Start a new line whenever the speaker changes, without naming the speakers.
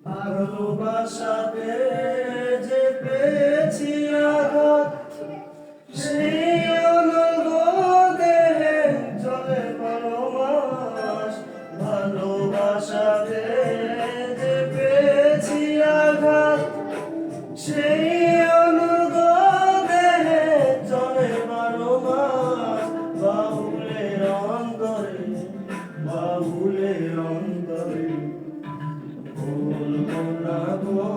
ভালোবাসাতে যে পেয়েছি আঘাত, সেই অনুরোধে চলে বারো মাস। ভালোবাসাতে যে পেয়েছি আঘাত, সেই অনুরোধে চলে বারো মাস। বাউলের অন্তরে, বাউলের অন্তরে বলবো না গো